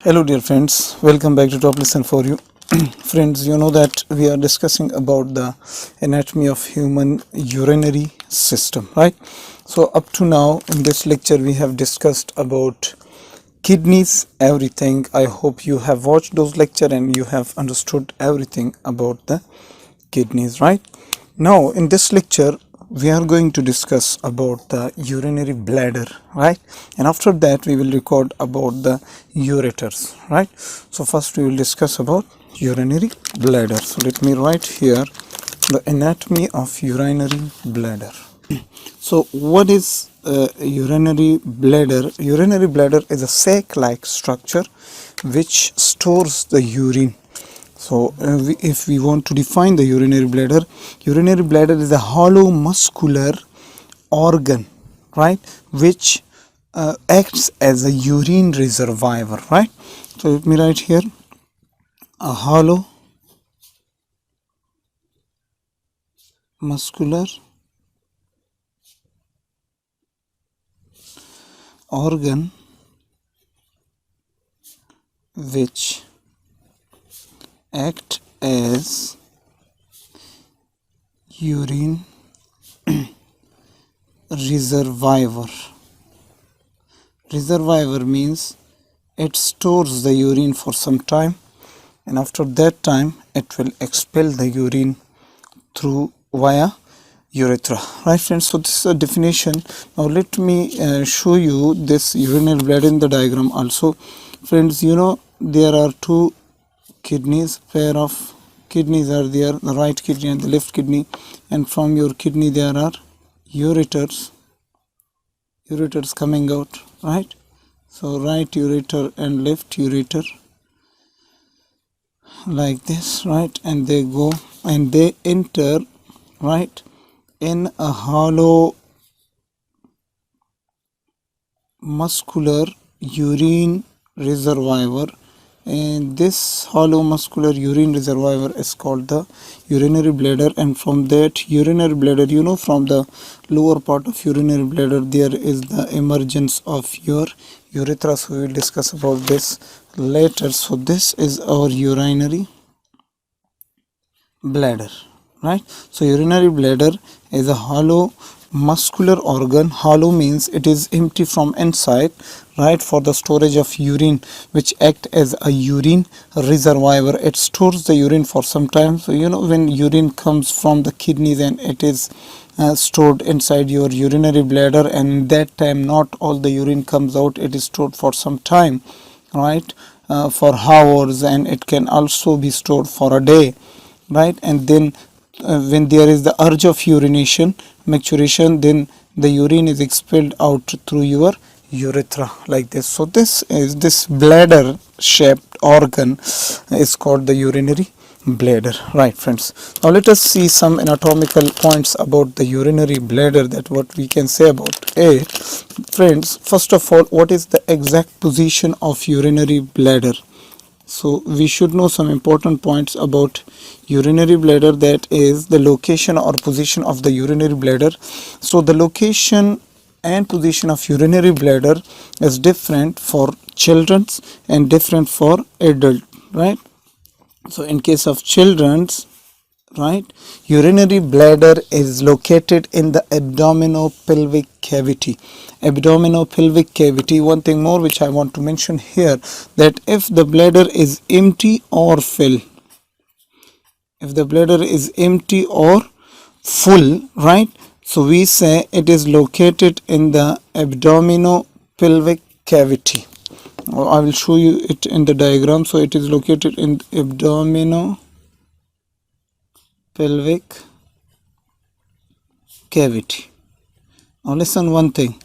Hello dear friends, welcome back to Top Listen for You. Friends, you know that we are discussing about the anatomy of human urinary system, right? So up to now in this lecture we have discussed about kidneys, everything. I hope you have watched those lecture and you have understood everything about the kidneys, right? Now in this lecture we are going to discuss about the urinary bladder, right? And after that we will record about the ureters, right? So first we will discuss about urinary bladder. So let me write here the anatomy of urinary bladder. So what is urinary bladder? Urinary bladder is a sac-like structure which stores the urine. So if we want to define the urinary bladder is a hollow muscular organ, right, which acts as a urine reservoir, right? So let me write here a hollow muscular organ which act as urine reservoir. Reservoir means it stores the urine for some time, and after that time it will expel the urine through via urethra, right friends? So this is a definition. Now let me show you this urinary bladder in the diagram also. Friends, you know there are two kidneys, pair of kidneys are there, the right kidney and the left kidney, and from your kidney there are ureters coming out, right? So right ureter and left ureter, like this, right? And they go and they enter, right, in a hollow muscular urine reservoir, and this hollow muscular urine reservoir is called the urinary bladder. And from that urinary bladder, you know, from the lower part of urinary bladder there is the emergence of your urethra. So we will discuss about this later. So this is our urinary bladder, right? So urinary bladder is a hollow muscular organ. Hollow means it is empty from inside, right, for the storage of urine, which act as a urine reservoir. It stores the urine for some time. So you know when urine comes from the kidneys and it is stored inside your urinary bladder, and that time not all the urine comes out, it is stored for some time, right, for hours, and it can also be stored for a day, right? And then when there is the urge of urination, maturation, then the urine is expelled out through your urethra, like this. So this bladder shaped organ is called the urinary bladder, right friends? Now let us see some anatomical points about the urinary bladder, that what we can say about it. Friends, first of all, what is the exact position of urinary bladder? So we should know some important points about urinary bladder, that is the location or position of the urinary bladder. So the location and position of urinary bladder is different for children's and different for adult, right? So in case of children's, right, urinary bladder is located in the abdominopelvic cavity. Abdominopelvic cavity. One thing more which I want to mention here, that if the bladder is empty or full, if the bladder is empty or full, right, so we say it is located in the abdominopelvic cavity. I will show you it in the diagram. So it is located in abdominopelvic cavity. Now listen one thing,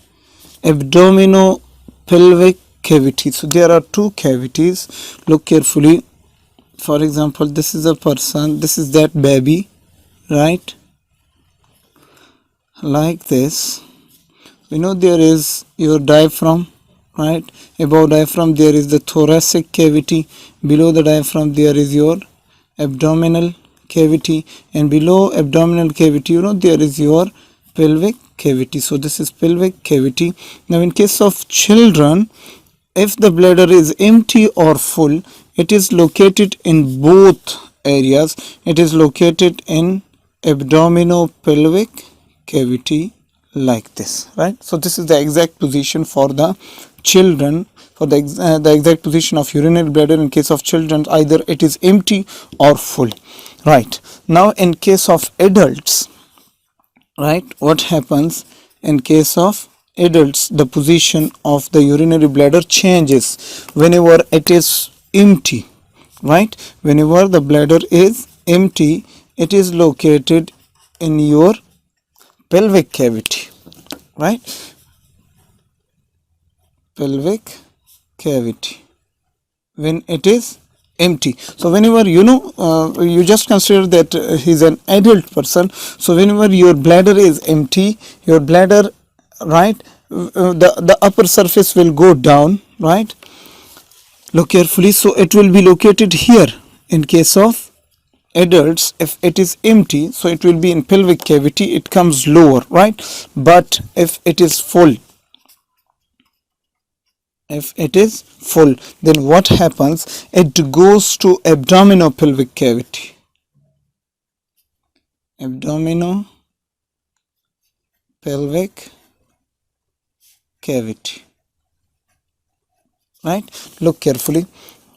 abdominopelvic cavity. So there are two cavities. Look carefully. For example, this is a person, this is that baby, right, like this. You know there is your diaphragm, right? Above diaphragm there is the thoracic cavity, below the diaphragm there is your abdominal cavity, and below abdominal cavity, you know, there is your pelvic cavity. So this is pelvic cavity. Now in case of children, if the bladder is empty or full, it is located in both areas. It is located in abdominopelvic cavity like this, right? So this is the exact position for the children, for the exact position of urinary bladder in case of children. Either it is empty or full, right? Now in case of adults, right, what happens in case of adults? The position of the urinary bladder changes whenever it is empty, right? Whenever the bladder is empty, it is located in your pelvic cavity, right? Pelvic cavity when it is empty. So whenever you just consider that he's an adult person, so whenever your bladder is empty, your bladder, right, the upper surface will go down, right? Look carefully. So it will be located here in case of adults. If it is empty, so it will be in pelvic cavity, it comes lower, right? But if it is full, then what happens? It goes to abdominopelvic cavity. Abdominopelvic cavity, right? Look carefully.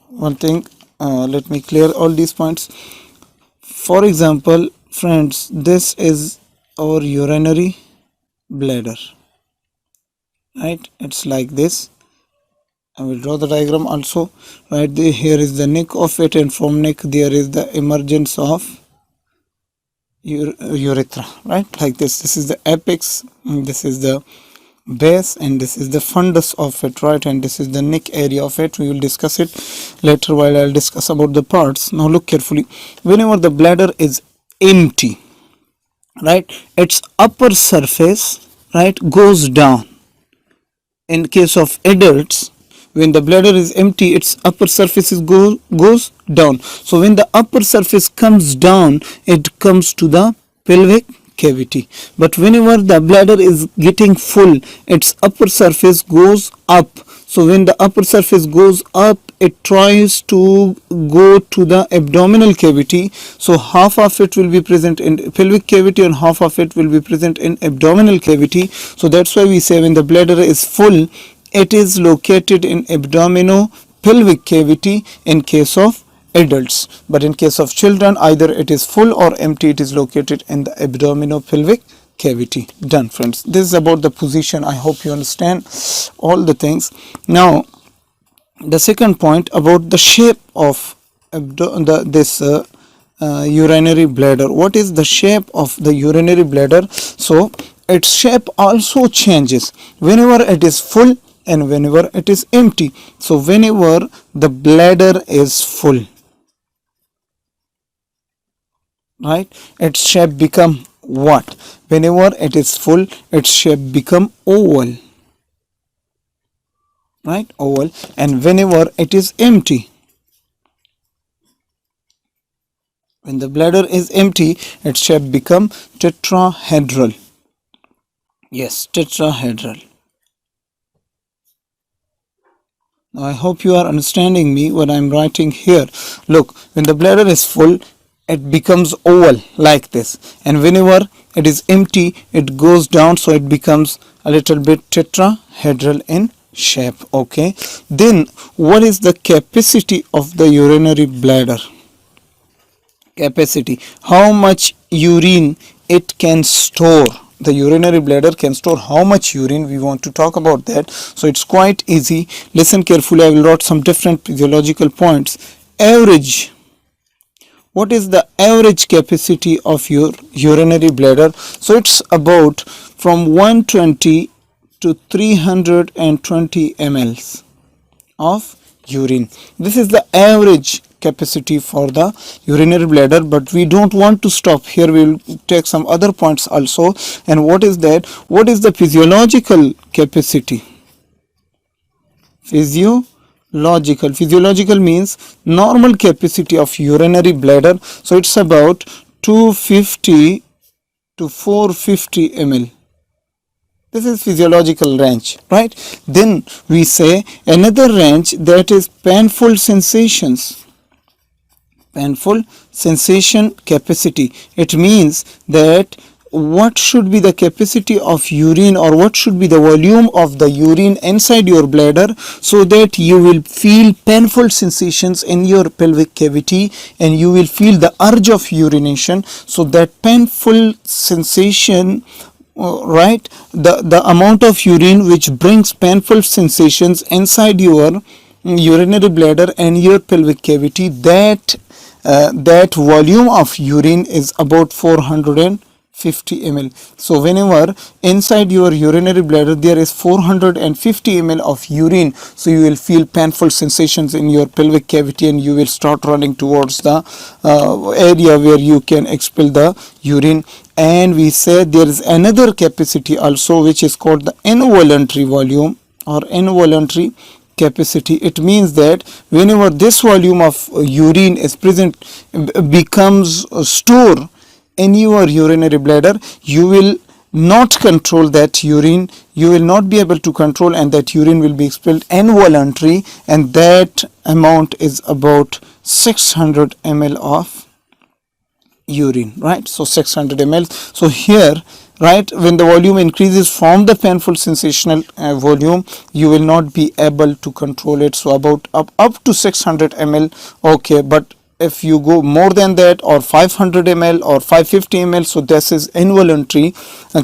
One thing, let me clear all these points. For example, friends, this is our urinary bladder, right? It's like this. I will draw the diagram also, right? Here is the neck of it, and from neck there is the emergence of urethra, right? Like this. This is the apex, this is the base, and this is the fundus of it, right? And this is the neck area of it. We will discuss it later while I'll discuss about the parts. Now look carefully. Whenever the bladder is empty, right, its upper surface, right, goes down. In case of adults, when the bladder is empty, its upper surface goes down. So when the upper surface comes down, it comes to the pelvic cavity. But whenever the bladder is getting full, its upper surface goes up. So when the upper surface goes up, it tries to go to the abdominal cavity. So half of it will be present in pelvic cavity and half of it will be present in abdominal cavity. So that's why we say when the bladder is full, it is located in abdominopelvic cavity in case of adults. But in case of children, either it is full or empty, it is located in the abdominopelvic cavity. Done, friends. This is about the position. I hope you understand all the things. Now the second point about the shape of this urinary bladder. What is the shape of the urinary bladder? So its shape also changes whenever it is full and whenever it is empty. So whenever the bladder is full, right, its shape become what? Whenever it is full, its shape become oval, right, oval. And whenever it is empty, when the bladder is empty, its shape become tetrahedral. Yes, tetrahedral. Now I hope you are understanding me what I am writing here. Look, when the bladder is full, it becomes oval like this, and whenever it is empty, it goes down, so it becomes a little bit tetrahedral in shape. Okay, then what is the capacity of the urinary bladder? Capacity, how much urine it can store. The urinary bladder can store how much urine. We want to talk about that. So it's quite easy. Listen carefully. I will write some different physiological points. Average. What is the average capacity of your urinary bladder? So it's about from 120 to 320 ml of urine. This is the average capacity for the urinary bladder, but we don't want to stop here. We will take some other points also. And what is that? What is the physiological capacity? Physiological means normal capacity of urinary bladder. So it's about 250 to 450 ml. This is physiological range, right? Then we say another range, that is painful sensations. Painful sensation capacity. It means that what should be the capacity of urine, or what should be the volume of the urine inside your bladder, so that you will feel painful sensations in your pelvic cavity and you will feel the urge of urination. So that painful sensation, right, the amount of urine which brings painful sensations inside your urinary bladder and your pelvic cavity, that volume of urine is about 450 ml. So whenever inside your urinary bladder there is 450 ml of urine, so you will feel painful sensations in your pelvic cavity and you will start running towards the area where you can expel the urine. And we say there is another capacity also, which is called the involuntary volume or involuntary capacity. It means that whenever this volume of urine is present, becomes store in your urinary bladder, you will not control that urine, you will not be able to control, and that urine will be expelled involuntary, and that amount is about 600 ml of urine, right? So 600 ml. So here, right, when the volume increases from the painful sensational volume, you will not be able to control it. So about up to 600 ml, okay, but if you go more than that, or 500 ml or 550 ml, so this is involuntary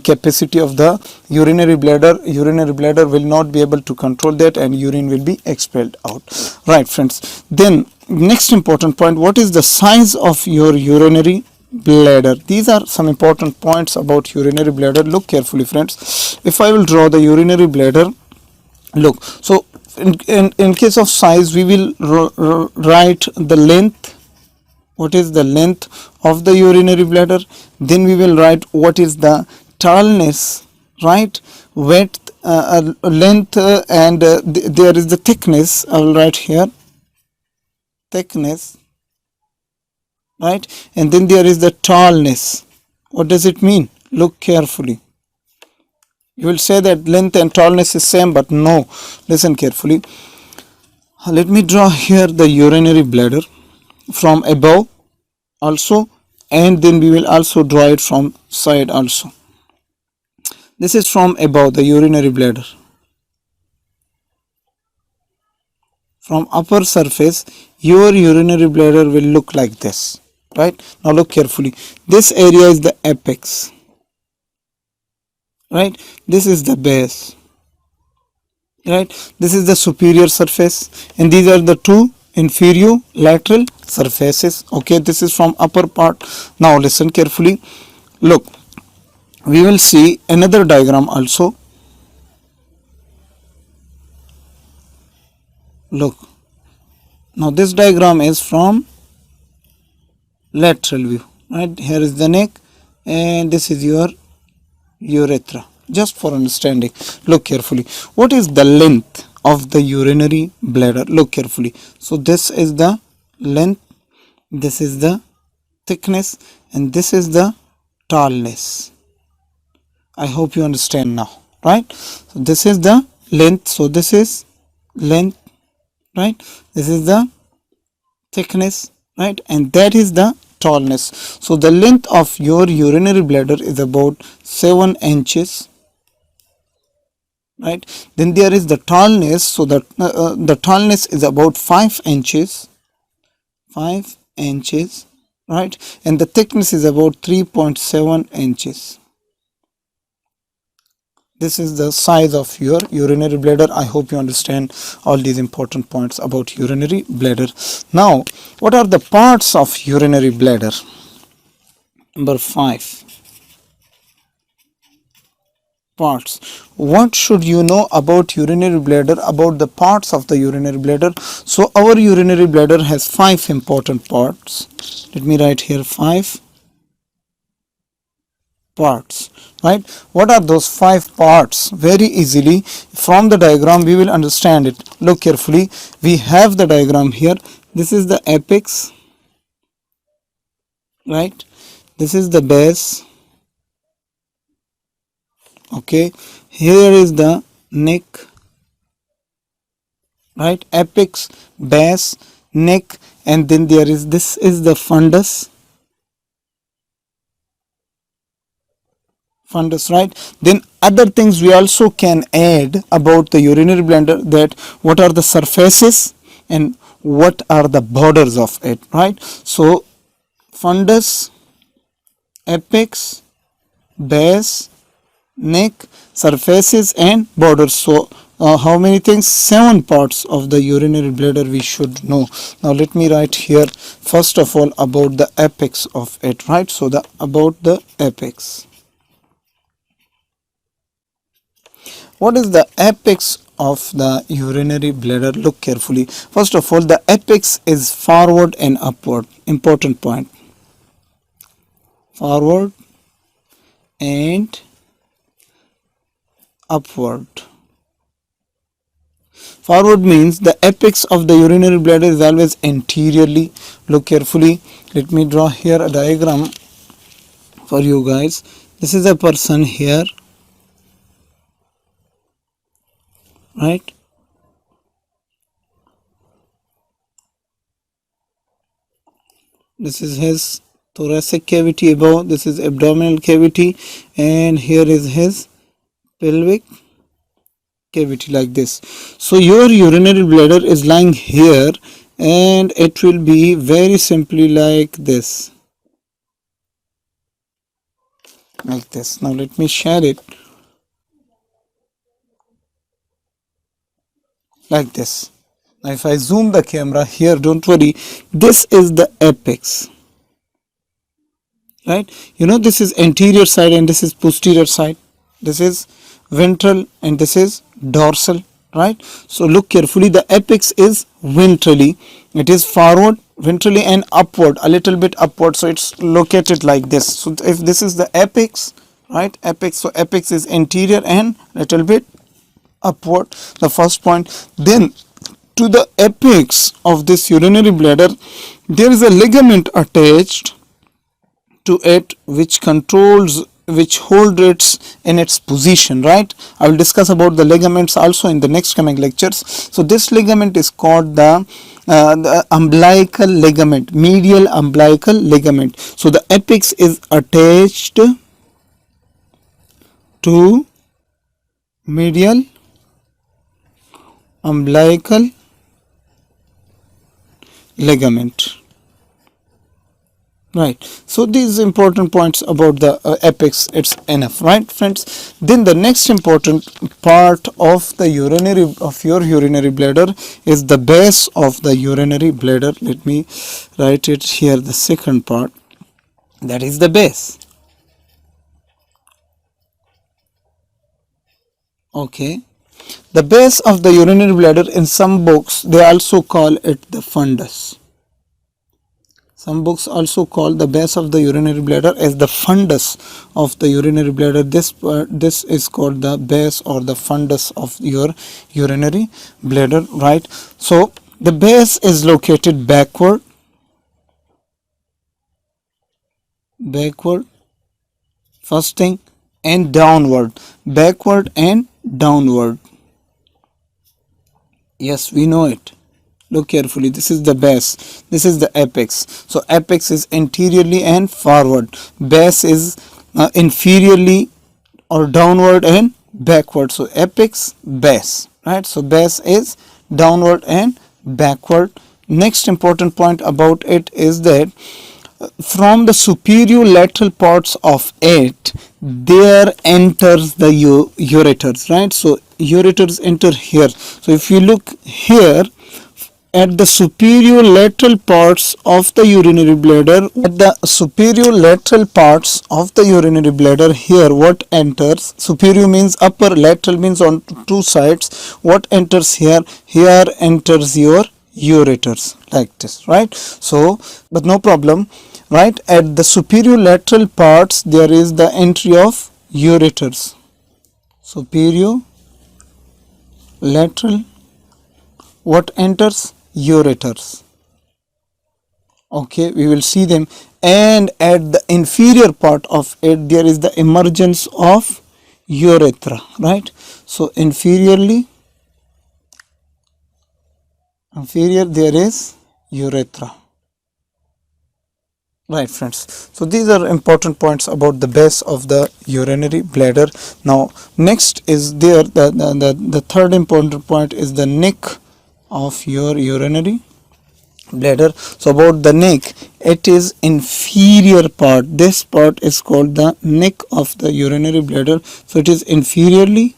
capacity of the urinary bladder. Urinary bladder will not be able to control that and urine will be expelled out, right friends? Then next important point, what is the size of your urinary bladder? These are some important points about urinary bladder. Look carefully friends. If I will draw the urinary bladder, look, so in case of size, we will write the length. What is the length of the urinary bladder? Then we will write what is the tallness, right, width, length, and there is the thickness. I will write here thickness, right, and then there is the tallness. What does it mean? Look carefully. You will say that length and tallness is same, but no. Listen carefully. Let me draw here the urinary bladder from above also, and then we will also draw it from side also. This is from above, the urinary bladder. From upper surface, your urinary bladder will look like this, right? Now look carefully. This area is the apex, right? This is the base, right? This is the superior surface, and these are the two inferior lateral surfaces. Okay, this is from upper part. Now listen carefully. Look, we will see another diagram also. Look, now this diagram is from lateral view, right? Here is the neck and this is your urethra, just for understanding. Look carefully. What is the length of the urinary bladder? Look carefully. So this is the length, this is the thickness, and this is the tallness. I hope you understand now, right? So this is the length, so this is length, right? This is the thickness, right? And that is the tallness. So the length of your urinary bladder is about 7 inches, right? Then there is the tallness. So the tallness is about 5 inches, 5 inches, right? And the thickness is about 3.7 inches. This is the size of your urinary bladder. I hope you understand all these important points about urinary bladder. Now, what are the parts of urinary bladder? Number 5. Parts. What should you know about urinary bladder, about the parts of the urinary bladder? So our urinary bladder has 5 important parts. Let me write here 5 parts, right? What are those 5 parts? Very easily from the diagram we will understand it. Look carefully. We have the diagram here. This is the apex, right? This is the base. Okay, Here is the neck, right? Apex, base, neck, and then there is, this is the fundus, right? Then other things we also can add about the urinary bladder, that what are the surfaces and what are the borders of it, right? So fundus, apex, base, neck, surfaces and borders. So how many things? 7 parts of the urinary bladder we should know. Now let me write here first of all about the apex of it, right? So the about the apex. What is the apex of the urinary bladder? Look carefully. First of all, the apex is forward and upward. Important point. Forward and upward. Forward means the apex of the urinary bladder is always anteriorly. Look carefully. Let me draw here a diagram for you guys. This is a person here, right? This is his thoracic cavity above, this is abdominal cavity, and here is his pelvic cavity, like this. So your urinary bladder is lying here, and it will be very simply like this. Like this. Now let me share it. Like this. Now if I zoom the camera here, don't worry, this is the apex. Right? You know, this is anterior side and this is posterior side. This is ventral and this is dorsal, right? So look carefully, the apex is ventrally, it is forward, ventrally and upward, a little bit upward, so it's located like this. So if this is the apex, right, apex, so apex is anterior and little bit upward, the first point. Then to the apex of this urinary bladder, there is a ligament attached to it which controls, which holds it in its position, right? I will discuss about the ligaments also in the next coming lectures. So this ligament is called the umbilical ligament, medial umbilical ligament. So the apex is attached to medial umbilical ligament. Right, so these important points about the apex, it's enough, right friends? Then the next important part of the urinary, of your urinary bladder, is the base of the urinary bladder. Let me write it here, the second part, that is the base. Okay, the base of the urinary bladder, in some books they also call it the fundus. Some books also call the base of the urinary bladder as the fundus of the urinary bladder. This is called the base or the fundus of your urinary bladder, right? So the base is located backward, first thing, and downward, backward and downward. Yes, we know it. Look carefully, this is the base, this is the apex. So apex is anteriorly and forward, base is inferiorly or downward and backward. So apex, base, right? So base is downward and backward. Next important point about it is that from the superior lateral parts of it, there enters the ureters, right? So ureters enter here. So if you look here, at the superior lateral parts of the urinary bladder, here what enters, superior means upper, lateral means on two sides, what enters here, here enters your ureters, like this, right? So but no problem, right? At the superior lateral parts there is the entry of ureters, superior lateral, what enters, ureters. Okay, we will see them. And at the inferior part of it, there is the emergence of urethra, right? So inferior there is urethra. Right, friends. So these are important points about the base of the urinary bladder. Now, next is there the third important point is the neck of your urinary bladder. So about the neck, it is inferior part. This part is called the neck of the urinary bladder. So it is inferiorly,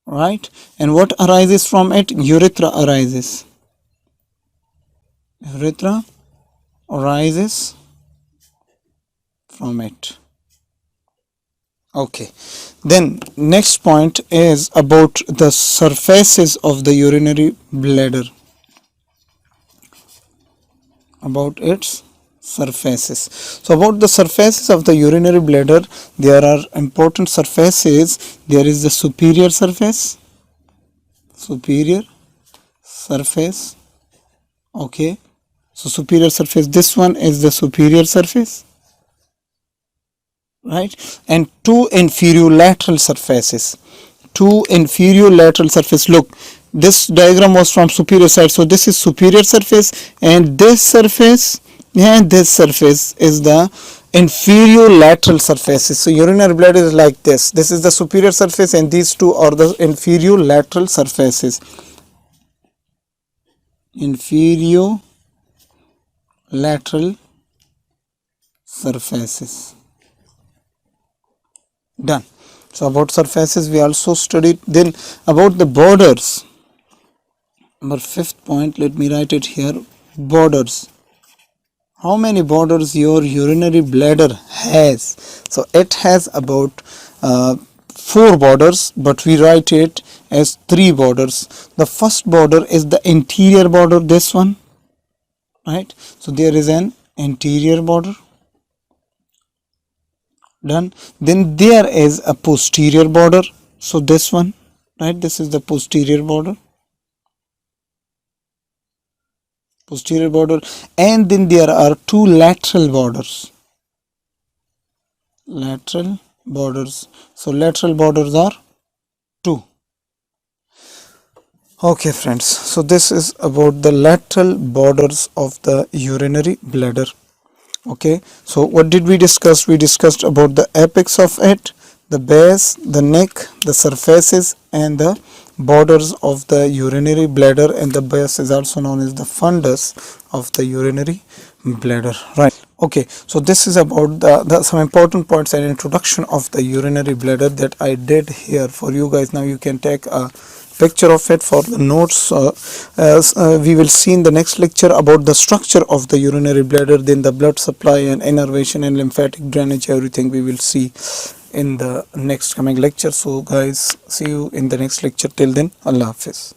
right? And what arises from it? Urethra arises. Urethra arises from it. Okay, then next point is about the surfaces of the urinary bladder, about its surfaces. So about the surfaces of the urinary bladder, there are important surfaces. There is the superior surface, okay. So superior surface, this one is the superior surface, right? And two inferior lateral surfaces, look, this diagram was from superior side, so this is superior surface, and this surface is the inferior lateral surfaces. So urinary bladder is like this is the superior surface, and these two are the inferior lateral surfaces. Inferior lateral surfaces. Done. So about surfaces we also studied. Then about the borders, number fifth point, let me write it here. Borders. How many borders your urinary bladder has? So it has about 4 borders, but we write it as 3 borders. The first border is the interior border, this one, right? So there is an interior border. Done. Then there is a posterior border, so this one, right? This is the posterior border, and then there are 2 lateral borders, so lateral borders are 2. Okay, friends, so this is about the lateral borders of the urinary bladder. Okay, so what did we discuss? We discussed about the apex of it, the base, the neck, the surfaces, and the borders of the urinary bladder, and the base is also known as the fundus of the urinary bladder, right? Okay, so this is about the some important points and introduction of the urinary bladder that I did here for you guys. Now you can take a picture of it for the notes. As we will see in the next lecture about the structure of the urinary bladder, then the blood supply and innervation and lymphatic drainage, everything we will see in the next coming lecture. So guys, see you in the next lecture. Till then, Allah Hafiz.